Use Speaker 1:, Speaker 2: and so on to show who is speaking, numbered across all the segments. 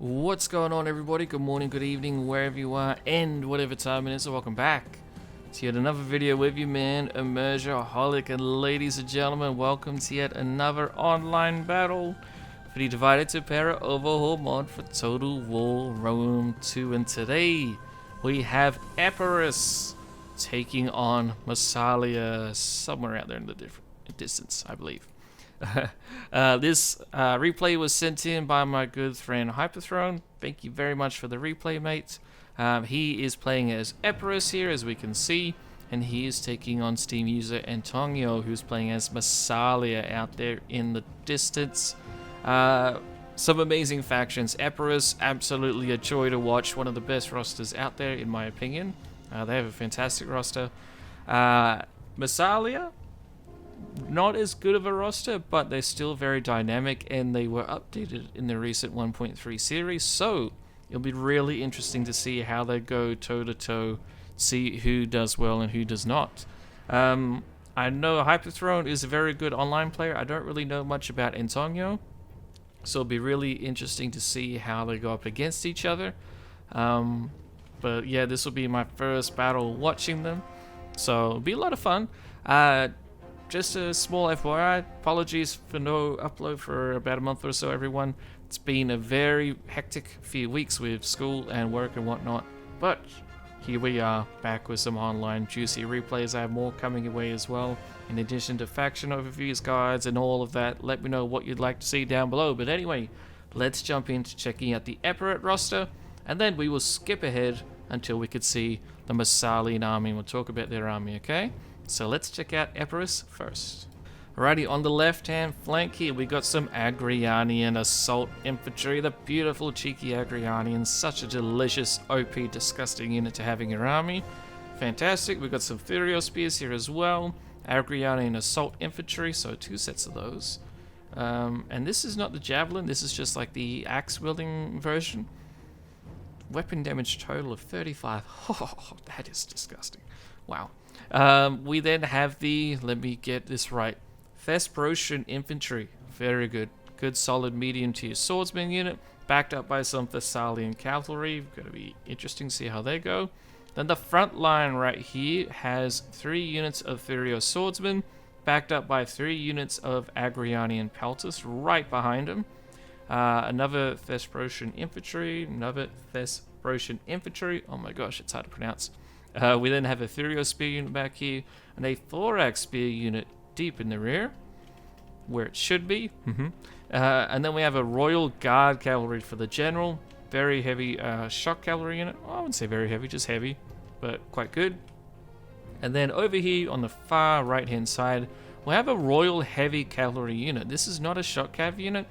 Speaker 1: What's going on, everybody? Good morning, good evening, wherever you are, and whatever time it is. So welcome back to yet another video with you, man, Immersioholic, and ladies and gentlemen, welcome to yet another online battle for the Divided to Para Overhaul mod for Total War Rome 2. And today we have Epirus taking on Massalia, somewhere out there in the distance, I believe. This replay was sent in by my good friend HyperThrone. Thank you very much for the replay, mate. He is playing as Epirus here, as we can see, and he is taking on Steam user Antonio, who's playing as Massalia out there in the distance. Some amazing factions. Epirus, absolutely a joy to watch. One of the best rosters out there, in my opinion. They have a fantastic roster. Massalia, not as good of a roster, but they're still very dynamic, and they were updated in the recent 1.3 series, so it'll be really interesting to see how they go toe-to-toe, see who does well and who does not. I know HyperThrone is a very good online player. I don't really know much about Antonio, so it'll be really interesting to see how they go up against each other. But yeah, this will be my first battle watching them, so it'll be a lot of fun. Just a small FYI, apologies for no upload for about a month or so, everyone. It's been a very hectic few weeks with school and work and whatnot, but here we are, back with some online juicy replays. I have more coming your way as well, in addition to faction overviews, guides, and all of that. Let me know what you'd like to see down below. But anyway, let's jump into checking out the Epirus roster, and then we will skip ahead until we could see the Massalian army. We'll talk about their army, okay? So let's check out Epirus first. Alrighty, on the left-hand flank here, we got some Agrianian assault infantry. The beautiful, cheeky Agrianians. Such a delicious, OP, disgusting unit to have in your army. Fantastic. We got some Furio spears here as well. Agrianian assault infantry, so 2 sets of those. And this is not the javelin. This is just like the axe-wielding version. Weapon damage total of 35. Oh, that is disgusting. Wow. We then have the, let me get this right, Thesprotian infantry. Very good. Good solid medium tier swordsman unit, backed up by some Thessalian cavalry. Going to be interesting to see how they go. Then the front line right here has 3 units of Furio swordsmen, backed up by 3 units of Agrianian pelters right behind them. Another Thesprotian infantry, oh my gosh, it's hard to pronounce. We then have a Furio spear unit back here, and a thorax spear unit deep in the rear, where it should be. And then we have a Royal Guard cavalry for the general. Very heavy shock cavalry unit. Oh, I wouldn't say very heavy, just heavy, but quite good. And then over here on the far right-hand side, we have a Royal Heavy Cavalry unit. This is not a shock cav unit.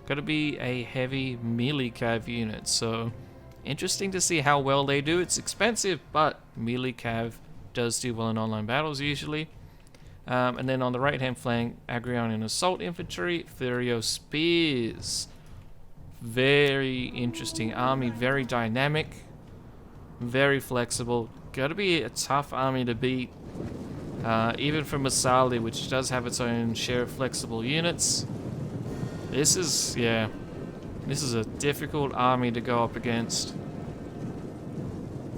Speaker 1: Got to be a heavy melee cav unit, so interesting to see how well they do. It's expensive, but melee cav does do well in online battles usually. And then on the right hand flank, Agrianian assault infantry, Furio spears. Very interesting army, very dynamic, very flexible. Gotta be a tough army to beat, even for Massalia, which does have its own share of flexible units. This is a difficult army to go up against.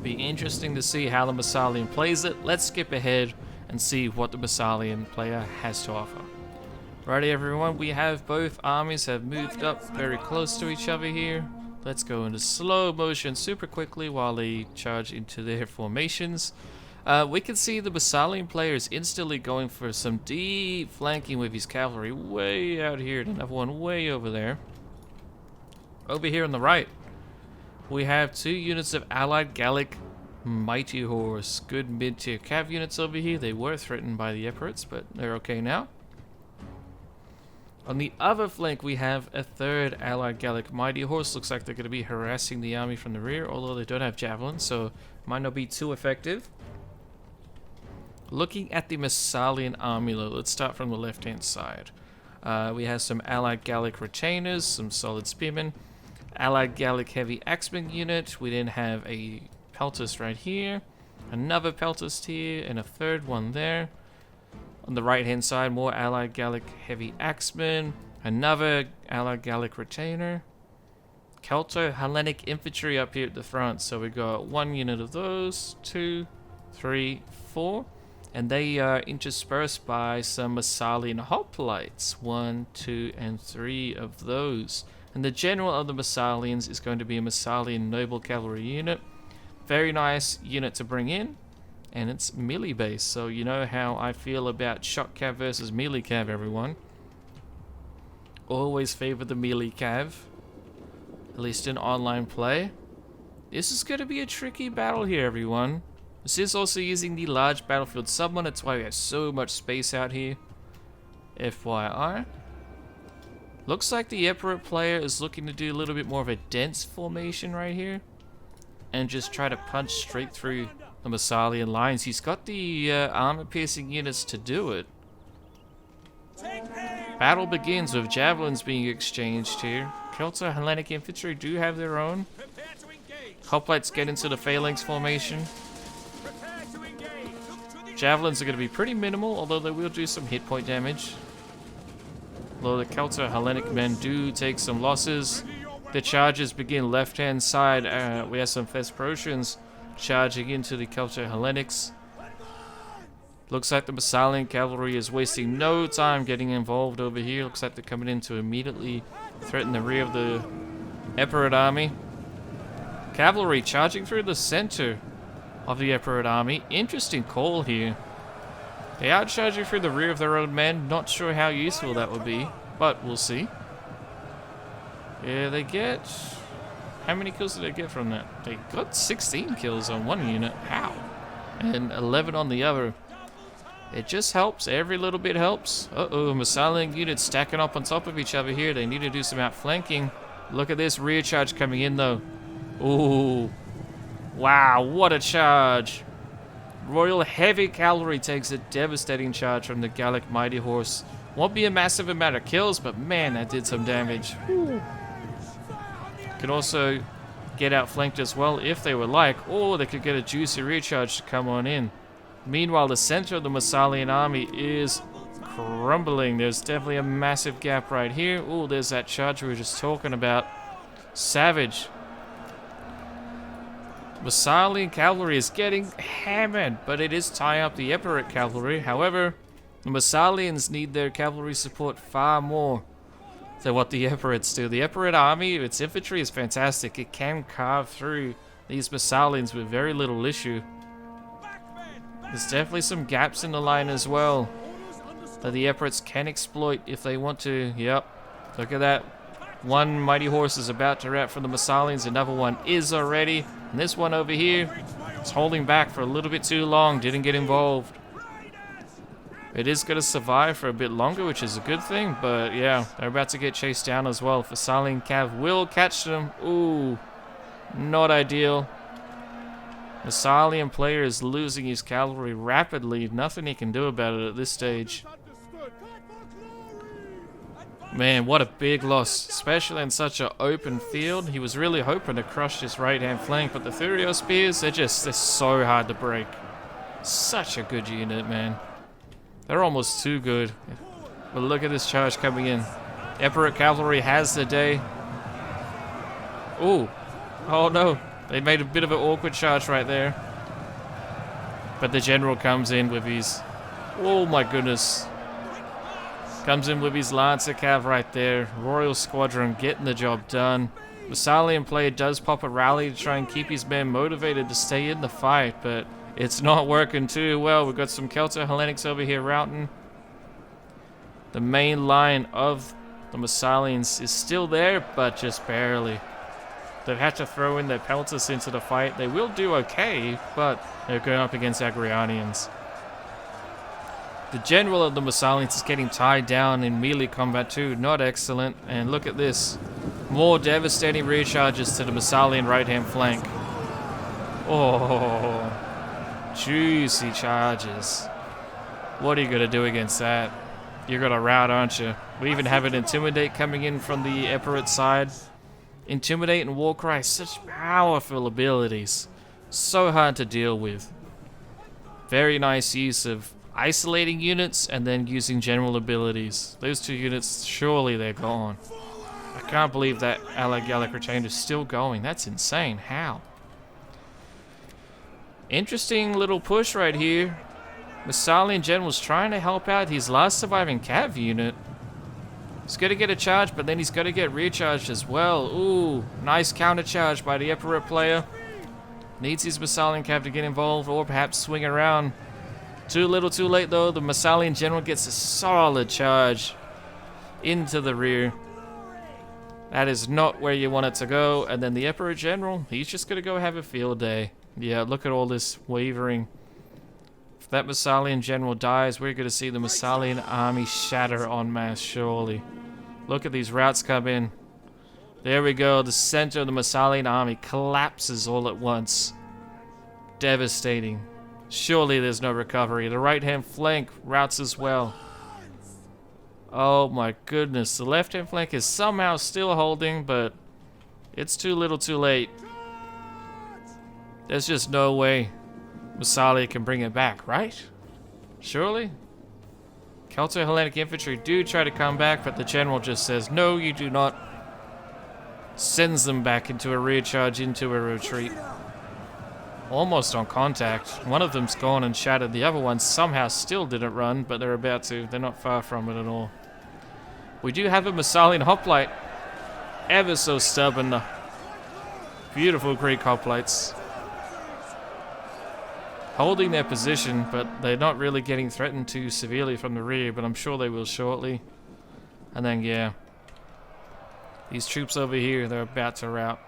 Speaker 1: Be interesting to see how the Massalian plays it. Let's skip ahead and see what the Massalian player has to offer. Righty, everyone, we have both armies have moved up very close to each other here. Let's go into slow motion super quickly while they charge into their formations. We can see the Massalian player is instantly going for some deep flanking with his cavalry way out here, and another one way over there. Over here on the right, we have 2 units of allied Gallic Mighty Horse. Good mid-tier cav units over here. They were threatened by the Epirus, but they're okay now. On the other flank, we have a 3rd allied Gallic Mighty Horse. Looks like they're going to be harassing the army from the rear, although they don't have javelins, so might not be too effective. Looking at the Massalian army, though, let's start from the left-hand side. We have some allied Gallic retainers, some solid spearmen, allied Gallic heavy axeman unit. We then have a peltist right here, another peltist here, and a 3rd one there. On the right hand side, more allied Gallic heavy axemen, another allied Gallic retainer, Celto-Hellenic infantry up here at the front. So we got 1 unit of those, 2, 3, 4. And they are interspersed by some Massalian hoplites. 1, 2, and 3 of those. And the general of the Massalians is going to be a Massalian noble cavalry unit. Very nice unit to bring in. And it's melee based. So you know how I feel about shot cav versus melee cav, everyone. Always favor the melee cav. At least in online play. This is going to be a tricky battle here, everyone. This is also using the large battlefield summon. That's why we have so much space out here. FYI. Looks like the Epirus player is looking to do a little bit more of a dense formation right here. And just try to punch straight through the Massalian lines. He's got the armor-piercing units to do it. Battle begins with javelins being exchanged here. Celto-Hellenic infantry do have their own. Hoplites get into the phalanx formation. Javelins are going to be pretty minimal, although they will do some hit point damage. Although the Celto-Hellenic men do take some losses. The charges begin left-hand side. We have some Thesprotians charging into the Celto-Hellenics. Looks like the Massalian cavalry is wasting no time getting involved over here. Looks like they're coming in to immediately threaten the rear of the Epirus army. Cavalry charging through the center of the Epirus army. Interesting call here. They are charging through the rear of their own men. Not sure how useful that would be, but we'll see. Yeah, they get... How many kills did they get from that? They got 16 kills on one unit. How? And 11 on the other. It just helps. Every little bit helps. Uh-oh, Massalian units stacking up on top of each other here. They need to do some outflanking. Look at this rear charge coming in, though. Ooh. Wow, what a charge. Royal Heavy Cavalry takes a devastating charge from the Gallic Mighty Horse. Won't be a massive amount of kills, but man, that did some damage. Ooh. Could also get outflanked as well if they were like, or they could get a juicy recharge to come on in. Meanwhile, the center of the Massalian army is crumbling. There's definitely a massive gap right here. Oh, there's that charge we were just talking about. Savage. Massalian cavalry is getting hammered, but it is tying up the Epirus cavalry. However, the Massalians need their cavalry support far more than what the Epirus do. The Epirus army, its infantry is fantastic. It can carve through these Massalians with very little issue. There's definitely some gaps in the line as well that the Epirus can exploit if they want to. Yep, look at that. One Mighty Horse is about to wrap from the Massalians. Another one is already. And this one over here is holding back for a little bit too long. Didn't get involved. It is going to survive for a bit longer, which is a good thing. But yeah, they're about to get chased down as well. Massalian Cav will catch them. Ooh, not ideal. Massalian player is losing his cavalry rapidly. Nothing he can do about it at this stage. Man, what a big loss, especially in such an open field. He was really hoping to crush his right-hand flank, but the Thurio Spears, they're so hard to break. Such a good unit, man. They're almost too good. But look at this charge coming in. Epirus cavalry has the day. Ooh. Oh no. They made a bit of an awkward charge right there. But the general comes in with his... Oh my goodness. Comes in with his Lancer Cav right there. Royal Squadron getting the job done. Massalian player does pop a rally to try and keep his men motivated to stay in the fight, but it's not working too well. We've got some Celto-Hellenics over here routing. The main line of the Massalians is still there, but just barely. They've had to throw in their pelters into the fight. They will do okay, but they're going up against Agrianians. The general of the Massalians is getting tied down in melee combat too. Not excellent. And look at this. More devastating rear charges to the Massalian right-hand flank. Oh, juicy charges. What are you going to do against that? You're going to rout, aren't you? We even have an Intimidate coming in from the Epirus side. Intimidate and Warcry, such powerful abilities. So hard to deal with. Very nice use of isolating units and then using general abilities. Those two units, surely they're gone. I can't believe that Allied Gallic Retainer is still going. That's insane. How? Interesting little push right here. Massalian General's trying to help out his last surviving cav unit. He's going to get a charge, but then he's going to get recharged as well. Ooh, nice counter charge by the Epirus player. Needs his Massalian cav to get involved, or perhaps swing around. Too little, too late though. The Massalian General gets a solid charge into the rear. That is not where you want it to go. And then the Epirus General, he's just going to go have a field day. Yeah, look at all this wavering. If that Massalian General dies, we're going to see the Massalian army shatter en masse, surely. Look at these routes come in. There we go. The center of the Massalian army collapses all at once. Devastating. Surely there's no recovery. The right-hand flank routes as well. Oh my goodness. The left-hand flank is somehow still holding, but it's too little too late. There's just no way Massalia can bring it back, right? Surely? Celto-Hellenic infantry do try to come back, but the general just says, no, you do not. Sends them back into a rear charge, into a retreat. Almost on contact. One of them's gone and shattered. The other one somehow still didn't run, but they're about to. They're not far from it at all. We do have a Massalian hoplite. Ever so stubborn. Beautiful Greek hoplites. Holding their position, but they're not really getting threatened too severely from the rear, but I'm sure they will shortly. And then, yeah. These troops over here, they're about to rout.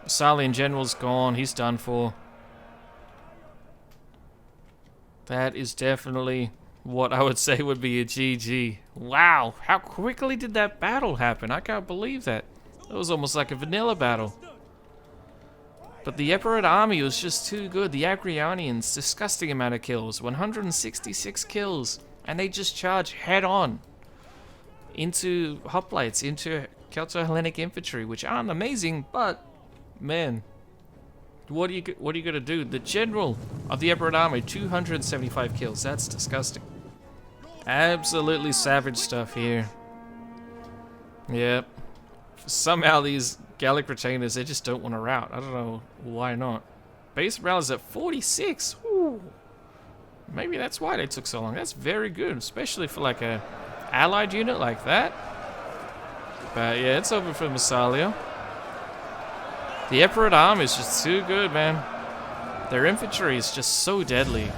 Speaker 1: Massalian General's gone. He's done for. That is definitely what I would say would be a GG. Wow, how quickly did that battle happen? I can't believe that. It was almost like a vanilla battle. But the Epirus army was just too good. The Agrianians, disgusting amount of kills. 166 kills. And they just charge head on into hoplites, into Celto-Hellenic infantry, which aren't amazing, but man, what are you gonna do? The general of the Epirus army, 275 kills. That's disgusting. Absolutely savage stuff here. Yep. Somehow these Gallic retainers, they just don't want to rout. I don't know why not. Base morale is at 46. Ooh. Maybe that's why they took so long. That's very good, especially for like a allied unit like that. But yeah, it's over for Massalia. The Epirus army is just too good, man. Their infantry is just so deadly.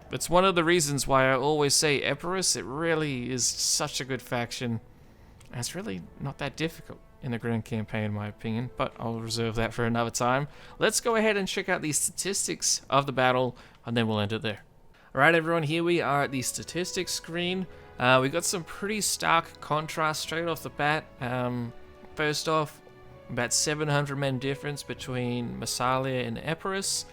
Speaker 1: It's one of the reasons why I always say Epirus, it really is such a good faction. And it's really not that difficult in the Grand Campaign, in my opinion, but I'll reserve that for another time. Let's go ahead and check out the statistics of the battle, and then we'll end it there. Alright everyone, here we are at the statistics screen. We got some pretty stark contrast straight off the bat. First off, about 700 men difference between Massalia and Epirus,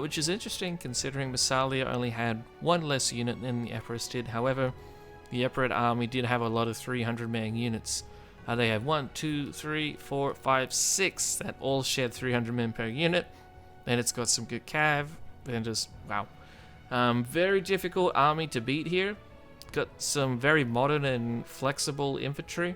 Speaker 1: which is interesting considering Massalia only had one less unit than the Epirus did. However, the Epirus army did have a lot of 300-man units. They have 1, 2, 3, 4, 5, 6 that all shared 300 men per unit. Then it's got some good cav. Then just, wow. Very difficult army to beat here. Got some very modern and flexible infantry.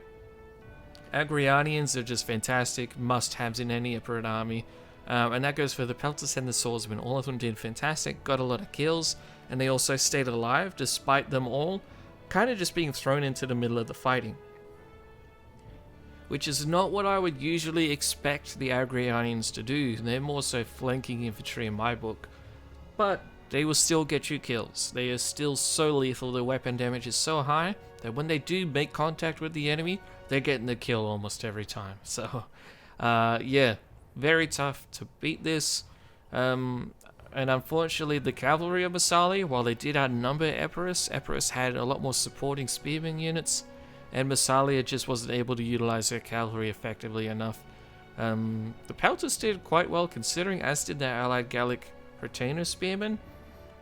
Speaker 1: Agrianians are just fantastic, must-haves in any Epirus army. And that goes for the Pelters and the Swordsmen. All of them did fantastic, got a lot of kills, and they also stayed alive despite them all kind of just being thrown into the middle of the fighting. Which is not what I would usually expect the Agrianians to do. They're more so flanking infantry in my book. But they will still get you kills. They are still so lethal, their weapon damage is so high that when they do make contact with the enemy, they're getting the kill almost every time. So, yeah, very tough to beat this. And unfortunately, the cavalry of Massalia, while they did outnumber Epirus, Epirus had a lot more supporting spearmen units, and Massalia just wasn't able to utilize their cavalry effectively enough. The Pelters did quite well considering, as did their allied Gallic retainer spearmen,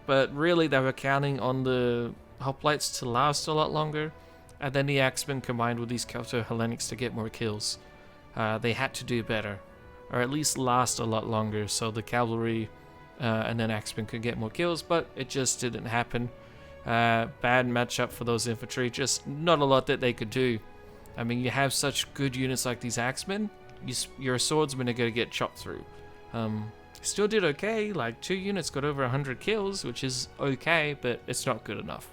Speaker 1: but really they were counting on the hoplites to last a lot longer, and then the axemen combined with these Celto-Hellenics to get more kills. They had to do better, or at least last a lot longer, so the cavalry and then axemen could get more kills, but it just didn't happen. Bad matchup for those infantry, just not a lot that they could do. I mean, you have such good units like these axemen, your swordsmen are going to get chopped through. Still did okay, like 2 units got over 100 kills, which is okay, but it's not good enough.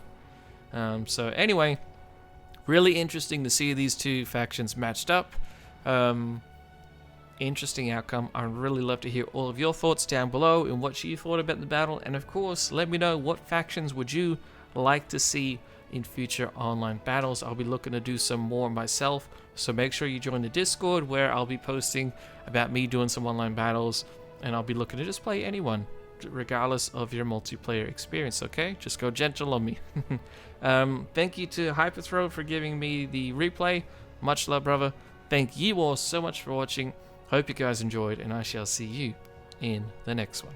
Speaker 1: So anyway, really interesting to see these two factions matched up. Interesting outcome. I'd really love to hear all of your thoughts down below and what you thought about the battle, and of course let me know what factions would you like to see in future online battles. I'll be looking to do some more myself, so make sure you join the Discord where I'll be posting about me doing some online battles, and I'll be looking to just play anyone regardless of your multiplayer experience. Okay, just go gentle on me. Thank you to HyperThrone for giving me the replay. Much love, brother. Thank you all so much for watching. Hope you guys enjoyed, and I shall see you in the next one.